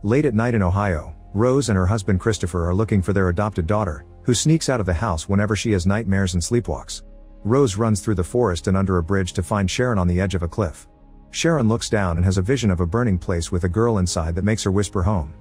Late at night in Ohio, Rose and her husband Christopher are looking for their adopted daughter, who sneaks out of the house whenever she has nightmares and sleepwalks. Rose runs through the forest and under a bridge to find Sharon on the edge of a cliff. Sharon looks down and has a vision of a burning place with a girl inside that makes her whisper home.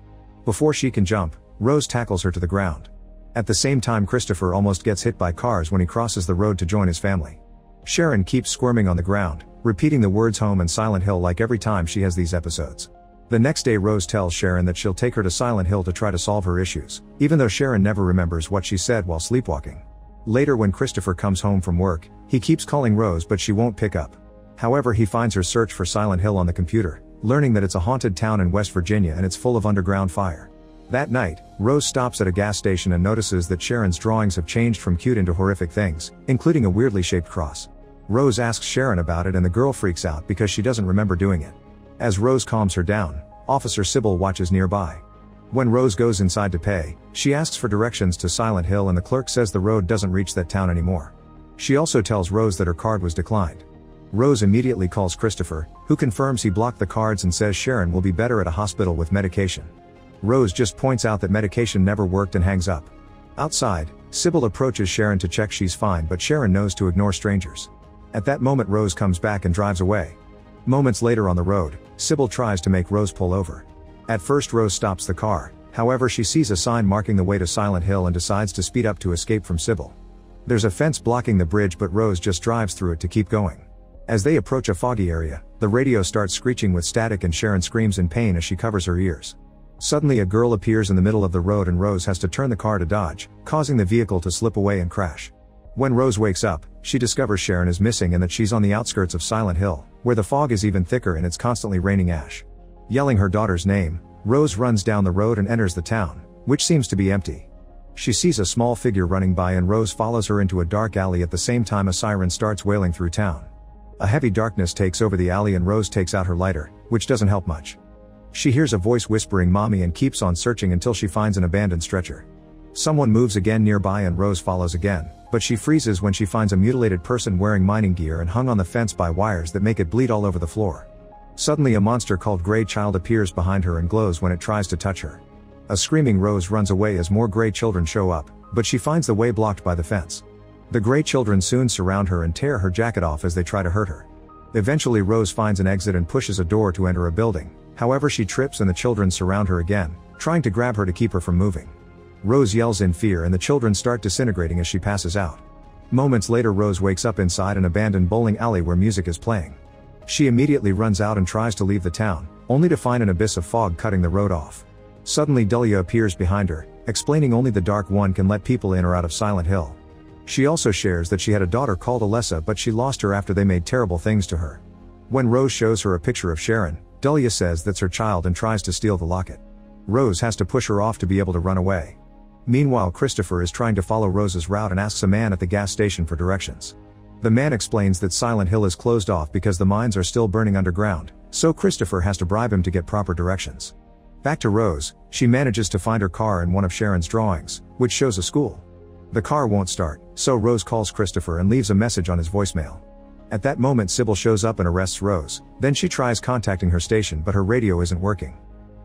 Before she can jump, Rose tackles her to the ground. At the same time, Christopher almost gets hit by cars when he crosses the road to join his family. Sharon keeps squirming on the ground, repeating the words home and Silent Hill like every time she has these episodes. The next day, Rose tells Sharon that she'll take her to Silent Hill to try to solve her issues, even though Sharon never remembers what she said while sleepwalking. Later, when Christopher comes home from work, he keeps calling Rose but she won't pick up. However, he finds her search for Silent Hill on the computer, learning that it's a haunted town in West Virginia and it's full of underground fire. That night, Rose stops at a gas station and notices that Sharon's drawings have changed from cute into horrific things, including a weirdly shaped cross. Rose asks Sharon about it and the girl freaks out because she doesn't remember doing it. As Rose calms her down, Officer Sybil watches nearby. When Rose goes inside to pay, she asks for directions to Silent Hill and the clerk says the road doesn't reach that town anymore. She also tells Rose that her card was declined. Rose immediately calls Christopher, who confirms he blocked the cards and says Sharon will be better at a hospital with medication. Rose just points out that medication never worked and hangs up. Outside, Sybil approaches Sharon to check she's fine, but Sharon knows to ignore strangers. At that moment, Rose comes back and drives away. Moments later on the road, Sybil tries to make Rose pull over. At first, Rose stops the car, however she sees a sign marking the way to Silent Hill and decides to speed up to escape from Sybil. There's a fence blocking the bridge but Rose just drives through it to keep going. As they approach a foggy area, the radio starts screeching with static and Sharon screams in pain as she covers her ears. Suddenly a girl appears in the middle of the road and Rose has to turn the car to dodge, causing the vehicle to slip away and crash. When Rose wakes up, she discovers Sharon is missing and that she's on the outskirts of Silent Hill, where the fog is even thicker and it's constantly raining ash. Yelling her daughter's name, Rose runs down the road and enters the town, which seems to be empty. She sees a small figure running by and Rose follows her into a dark alley. At the same time, a siren starts wailing through town. A heavy darkness takes over the alley and Rose takes out her lighter, which doesn't help much. She hears a voice whispering "Mommy" and keeps on searching until she finds an abandoned stretcher. Someone moves again nearby and Rose follows again, but she freezes when she finds a mutilated person wearing mining gear and hung on the fence by wires that make it bleed all over the floor. Suddenly a monster called Grey Child appears behind her and glows when it tries to touch her. A screaming Rose runs away as more Grey Children show up, but she finds the way blocked by the fence. The Grey Children soon surround her and tear her jacket off as they try to hurt her. Eventually Rose finds an exit and pushes a door to enter a building, however she trips and the children surround her again, trying to grab her to keep her from moving. Rose yells in fear and the children start disintegrating as she passes out. Moments later, Rose wakes up inside an abandoned bowling alley where music is playing. She immediately runs out and tries to leave the town, only to find an abyss of fog cutting the road off. Suddenly Dahlia appears behind her, explaining only the Dark One can let people in or out of Silent Hill. She also shares that she had a daughter called Alessa but she lost her after they made terrible things to her. When Rose shows her a picture of Sharon, Dahlia says that's her child and tries to steal the locket. Rose has to push her off to be able to run away. Meanwhile, Christopher is trying to follow Rose's route and asks a man at the gas station for directions. The man explains that Silent Hill is closed off because the mines are still burning underground, so Christopher has to bribe him to get proper directions. Back to Rose, she manages to find her car in one of Sharon's drawings, which shows a school. The car won't start, so Rose calls Christopher and leaves a message on his voicemail. At that moment, Sybil shows up and arrests Rose, then she tries contacting her station but her radio isn't working.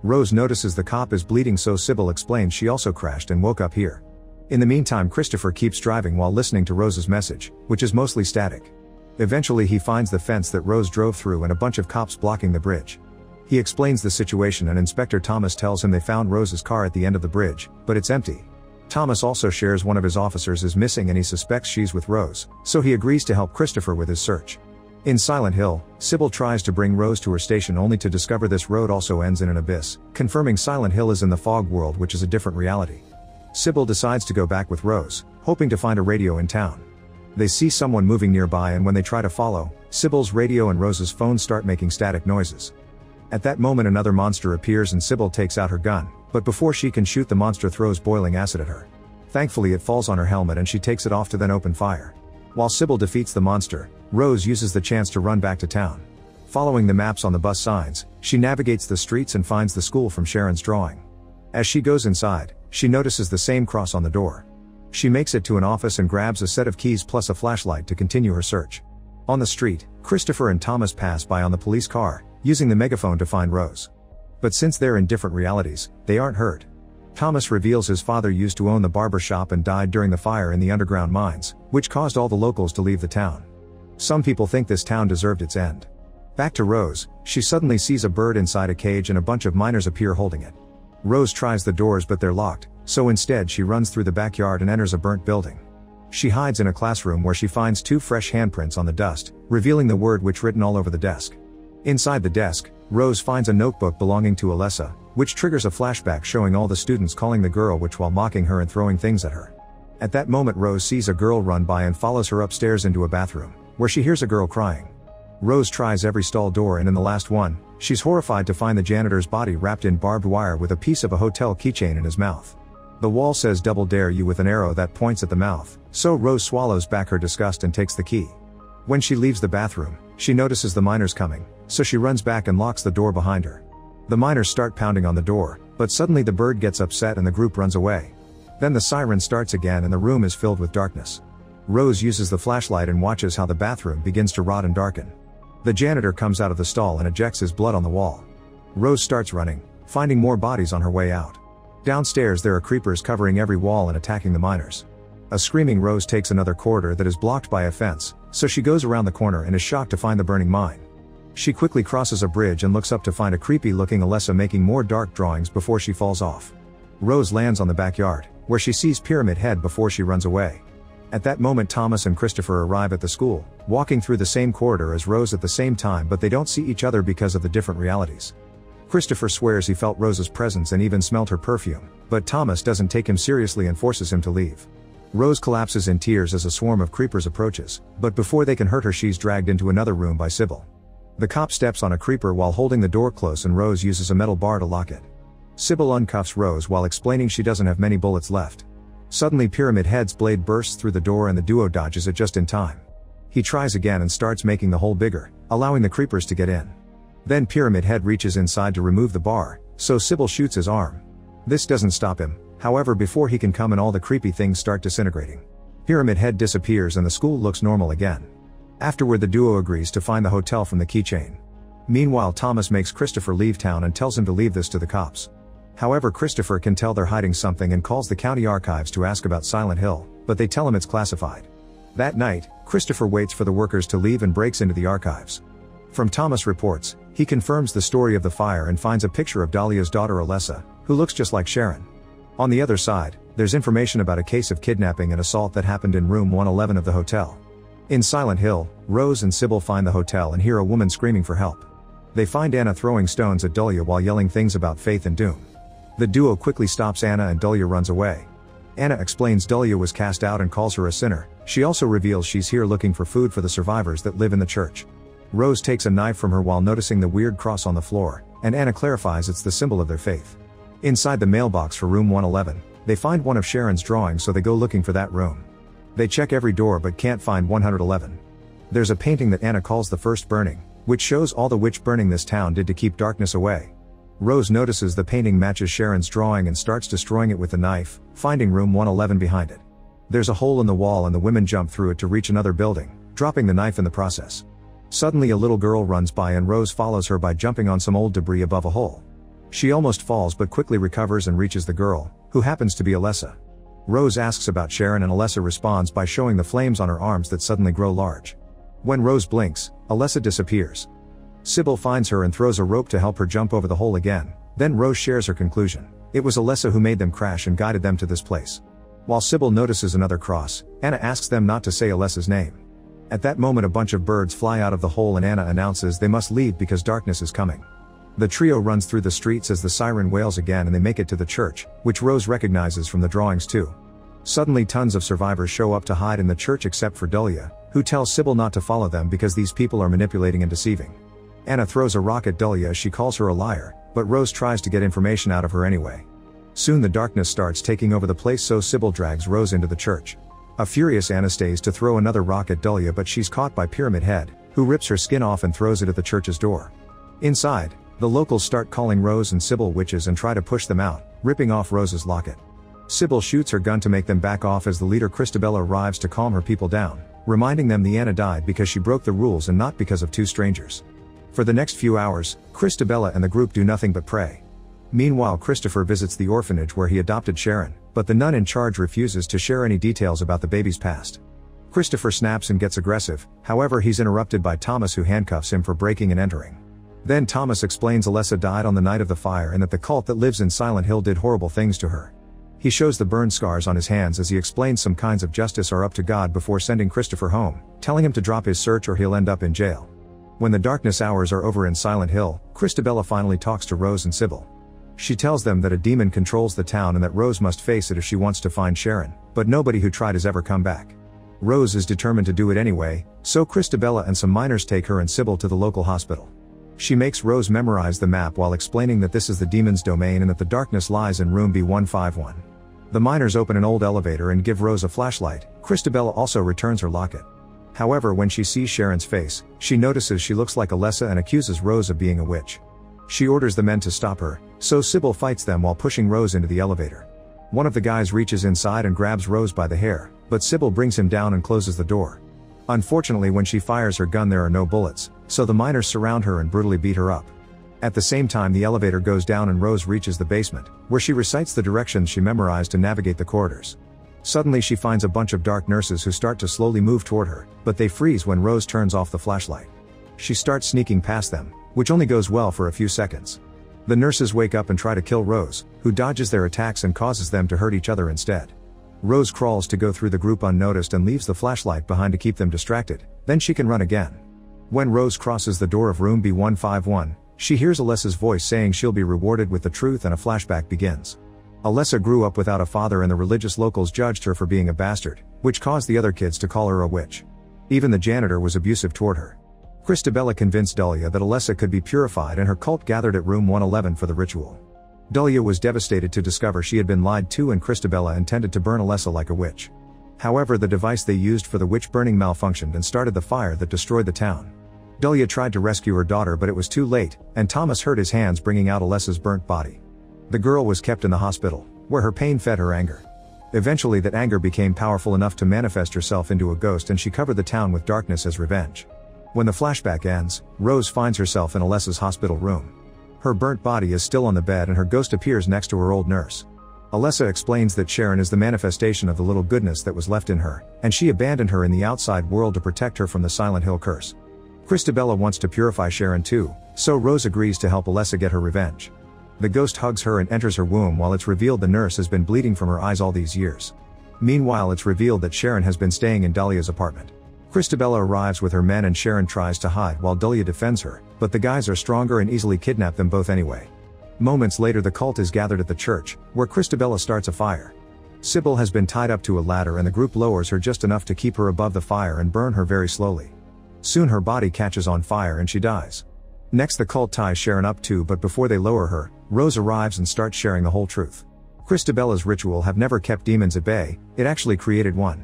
Rose notices the cop is bleeding, so Sybil explains she also crashed and woke up here. In the meantime, Christopher keeps driving while listening to Rose's message, which is mostly static. Eventually he finds the fence that Rose drove through and a bunch of cops blocking the bridge. He explains the situation and Inspector Thomas tells him they found Rose's car at the end of the bridge, but it's empty. Thomas also shares one of his officers is missing and he suspects she's with Rose, so he agrees to help Christopher with his search. In Silent Hill, Sybil tries to bring Rose to her station only to discover this road also ends in an abyss, confirming Silent Hill is in the fog world, which is a different reality. Sybil decides to go back with Rose, hoping to find a radio in town. They see someone moving nearby and when they try to follow, Sybil's radio and Rose's phone start making static noises. At that moment another monster appears and Sybil takes out her gun, but before she can shoot the monster throws boiling acid at her. Thankfully it falls on her helmet and she takes it off to then open fire. While Sybil defeats the monster, Rose uses the chance to run back to town. Following the maps on the bus signs, she navigates the streets and finds the school from Sharon's drawing. As she goes inside, she notices the same cross on the door. She makes it to an office and grabs a set of keys plus a flashlight to continue her search. On the street, Christopher and Thomas pass by on the police car, using the megaphone to find Rose. But since they're in different realities, they aren't hurt. Thomas reveals his father used to own the barber shop and died during the fire in the underground mines, which caused all the locals to leave the town. Some people think this town deserved its end. Back to Rose, she suddenly sees a bird inside a cage and a bunch of miners appear holding it. Rose tries the doors but they're locked, so instead she runs through the backyard and enters a burnt building. She hides in a classroom where she finds 2 fresh handprints on the dust, revealing the word witch written all over the desk. Inside the desk, Rose finds a notebook belonging to Alessa, which triggers a flashback showing all the students calling the girl witch while mocking her and throwing things at her. At that moment Rose sees a girl run by and follows her upstairs into a bathroom, where she hears a girl crying. Rose tries every stall door and in the last one, she's horrified to find the janitor's body wrapped in barbed wire with a piece of a hotel keychain in his mouth. The wall says double dare you with an arrow that points at the mouth, so Rose swallows back her disgust and takes the key. When she leaves the bathroom, she notices the miners coming, so she runs back and locks the door behind her. The miners start pounding on the door, but suddenly the bird gets upset and the group runs away. Then the siren starts again and the room is filled with darkness. Rose uses the flashlight and watches how the bathroom begins to rot and darken. The janitor comes out of the stall and ejects his blood on the wall. Rose starts running, finding more bodies on her way out. Downstairs there are creepers covering every wall and attacking the miners. A screaming Rose takes another corridor that is blocked by a fence, so she goes around the corner and is shocked to find the burning mine. She quickly crosses a bridge and looks up to find a creepy-looking Alessa making more dark drawings before she falls off. Rose lands on the backyard, where she sees Pyramid Head before she runs away. At that moment Thomas and Christopher arrive at the school, walking through the same corridor as Rose at the same time but they don't see each other because of the different realities. Christopher swears he felt Rose's presence and even smelled her perfume, but Thomas doesn't take him seriously and forces him to leave. Rose collapses in tears as a swarm of creepers approaches, but before they can hurt her she's dragged into another room by Sybil. The cop steps on a creeper while holding the door close and Rose uses a metal bar to lock it. Sybil uncuffs Rose while explaining she doesn't have many bullets left. Suddenly Pyramid Head's blade bursts through the door and the duo dodges it just in time. He tries again and starts making the hole bigger, allowing the creepers to get in. Then Pyramid Head reaches inside to remove the bar, so Sybil shoots his arm. This doesn't stop him, however before he can come and all the creepy things start disintegrating. Pyramid Head disappears and the school looks normal again. Afterward the duo agrees to find the hotel from the keychain. Meanwhile Thomas makes Christopher leave town and tells him to leave this to the cops. However Christopher can tell they're hiding something and calls the county archives to ask about Silent Hill, but they tell him it's classified. That night, Christopher waits for the workers to leave and breaks into the archives. From Thomas' reports, he confirms the story of the fire and finds a picture of Dahlia's daughter Alessa, who looks just like Sharon. On the other side, there's information about a case of kidnapping and assault that happened in room 111 of the hotel. In Silent Hill, Rose and Sybil find the hotel and hear a woman screaming for help. They find Anna throwing stones at Dahlia while yelling things about faith and doom. The duo quickly stops Anna and Dahlia runs away. Anna explains Dahlia was cast out and calls her a sinner. She also reveals she's here looking for food for the survivors that live in the church. Rose takes a knife from her while noticing the weird cross on the floor, and Anna clarifies it's the symbol of their faith. Inside the mailbox for room 111, they find one of Sharon's drawings so they go looking for that room. They check every door but can't find 111. There's a painting that Anna calls the first burning, which shows all the witch burning this town did to keep darkness away. Rose notices the painting matches Sharon's drawing and starts destroying it with the knife, finding room 111 behind it. There's a hole in the wall and the women jump through it to reach another building, dropping the knife in the process. Suddenly a little girl runs by and Rose follows her by jumping on some old debris above a hole. She almost falls but quickly recovers and reaches the girl, who happens to be Alessa. Rose asks about Sharon and Alessa responds by showing the flames on her arms that suddenly grow large. When Rose blinks, Alessa disappears. Sybil finds her and throws a rope to help her jump over the hole again, then Rose shares her conclusion. It was Alessa who made them crash and guided them to this place. While Sybil notices another cross, Anna asks them not to say Alessa's name. At that moment a bunch of birds fly out of the hole and Anna announces they must leave because darkness is coming. The trio runs through the streets as the siren wails again and they make it to the church, which Rose recognizes from the drawings too. Suddenly tons of survivors show up to hide in the church except for Dahlia, who tells Sybil not to follow them because these people are manipulating and deceiving. Anna throws a rock at Dahlia as she calls her a liar, but Rose tries to get information out of her anyway. Soon the darkness starts taking over the place so Sybil drags Rose into the church. A furious Anna stays to throw another rock at Dahlia but she's caught by Pyramid Head, who rips her skin off and throws it at the church's door. Inside, the locals start calling Rose and Sybil witches and try to push them out, ripping off Rose's locket. Sybil shoots her gun to make them back off as the leader Christabella arrives to calm her people down, reminding them the Anna died because she broke the rules and not because of two strangers. For the next few hours, Christabella and the group do nothing but pray. Meanwhile, Christopher visits the orphanage where he adopted Sharon, but the nun in charge refuses to share any details about the baby's past. Christopher snaps and gets aggressive, however he's interrupted by Thomas, who handcuffs him for breaking and entering. Then Thomas explains Alessa died on the night of the fire and that the cult that lives in Silent Hill did horrible things to her. He shows the burn scars on his hands as he explains some kinds of justice are up to God before sending Christopher home, telling him to drop his search or he'll end up in jail. When the darkness hours are over in Silent Hill, Christabella finally talks to Rose and Sybil. She tells them that a demon controls the town and that Rose must face it if she wants to find Sharon, but nobody who tried has ever come back. Rose is determined to do it anyway, so Christabella and some miners take her and Sybil to the local hospital. She makes Rose memorize the map while explaining that this is the demon's domain and that the darkness lies in room B151. The miners open an old elevator and give Rose a flashlight. Christabella also returns her locket. However, when she sees Sharon's face, she notices she looks like Alessa and accuses Rose of being a witch. She orders the men to stop her, so Sybil fights them while pushing Rose into the elevator. One of the guys reaches inside and grabs Rose by the hair, but Sybil brings him down and closes the door. Unfortunately, when she fires her gun there are no bullets, so the miners surround her and brutally beat her up. At the same time, the elevator goes down and Rose reaches the basement, where she recites the directions she memorized to navigate the corridors. Suddenly she finds a bunch of dark nurses who start to slowly move toward her, but they freeze when Rose turns off the flashlight. She starts sneaking past them, which only goes well for a few seconds. The nurses wake up and try to kill Rose, who dodges their attacks and causes them to hurt each other instead. Rose crawls to go through the group unnoticed and leaves the flashlight behind to keep them distracted, then she can run again. When Rose crosses the door of room B151, she hears Alessa's voice saying she'll be rewarded with the truth and a flashback begins. Alessa grew up without a father and the religious locals judged her for being a bastard, which caused the other kids to call her a witch. Even the janitor was abusive toward her. Christabella convinced Dahlia that Alessa could be purified and her cult gathered at room 111 for the ritual. Dahlia was devastated to discover she had been lied to and Christabella intended to burn Alessa like a witch. However, the device they used for the witch burning malfunctioned and started the fire that destroyed the town. Dahlia tried to rescue her daughter but it was too late, and Thomas hurt his hands bringing out Alessa's burnt body. The girl was kept in the hospital, where her pain fed her anger. Eventually that anger became powerful enough to manifest herself into a ghost and she covered the town with darkness as revenge. When the flashback ends, Rose finds herself in Alessa's hospital room. Her burnt body is still on the bed and her ghost appears next to her old nurse. Alessa explains that Sharon is the manifestation of the little goodness that was left in her, and she abandoned her in the outside world to protect her from the Silent Hill curse. Christabella wants to purify Sharon too, so Rose agrees to help Alessa get her revenge. The ghost hugs her and enters her womb while it's revealed the nurse has been bleeding from her eyes all these years. Meanwhile, it's revealed that Sharon has been staying in Dahlia's apartment. Christabella arrives with her men and Sharon tries to hide while Dahlia defends her, but the guys are stronger and easily kidnap them both anyway. Moments later the cult is gathered at the church, where Christabella starts a fire. Sybil has been tied up to a ladder and the group lowers her just enough to keep her above the fire and burn her very slowly. Soon her body catches on fire and she dies. Next the cult ties Sharon up too, but before they lower her, Rose arrives and starts sharing the whole truth. Christabella's ritual have never kept demons at bay, it actually created one.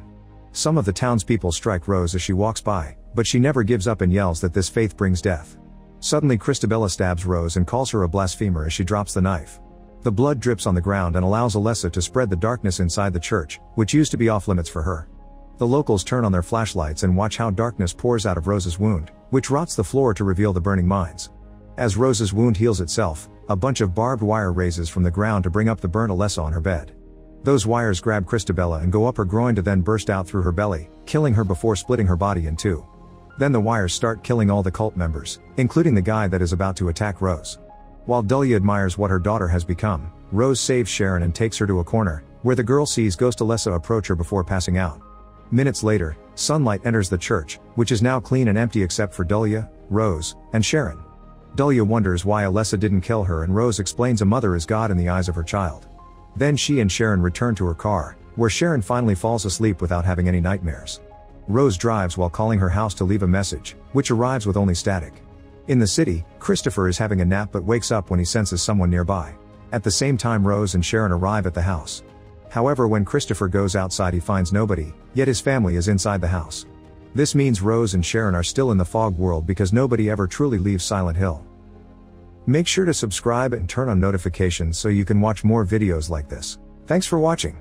Some of the townspeople strike Rose as she walks by, but she never gives up and yells that this faith brings death. Suddenly Christabella stabs Rose and calls her a blasphemer as she drops the knife. The blood drips on the ground and allows Alessa to spread the darkness inside the church, which used to be off limits for her. The locals turn on their flashlights and watch how darkness pours out of Rose's wound, which rots the floor to reveal the burning mines. As Rose's wound heals itself, a bunch of barbed wire raises from the ground to bring up the burnt Alessa on her bed. Those wires grab Christabella and go up her groin to then burst out through her belly, killing her before splitting her body in two. Then the wires start killing all the cult members, including the guy that is about to attack Rose. While Dahlia admires what her daughter has become, Rose saves Sharon and takes her to a corner, where the girl sees Ghost Alessa approach her before passing out. Minutes later, sunlight enters the church, which is now clean and empty except for Dahlia, Rose, and Sharon. Dahlia wonders why Alessa didn't kill her and Rose explains a mother is God in the eyes of her child. Then she and Sharon return to her car, where Sharon finally falls asleep without having any nightmares. Rose drives while calling her house to leave a message, which arrives with only static. In the city, Christopher is having a nap but wakes up when he senses someone nearby. At the same time Rose and Sharon arrive at the house. However, when Christopher goes outside he finds nobody, yet his family is inside the house. This means Rose and Sharon are still in the fog world because nobody ever truly leaves Silent Hill. Make sure to subscribe and turn on notifications so you can watch more videos like this. Thanks for watching.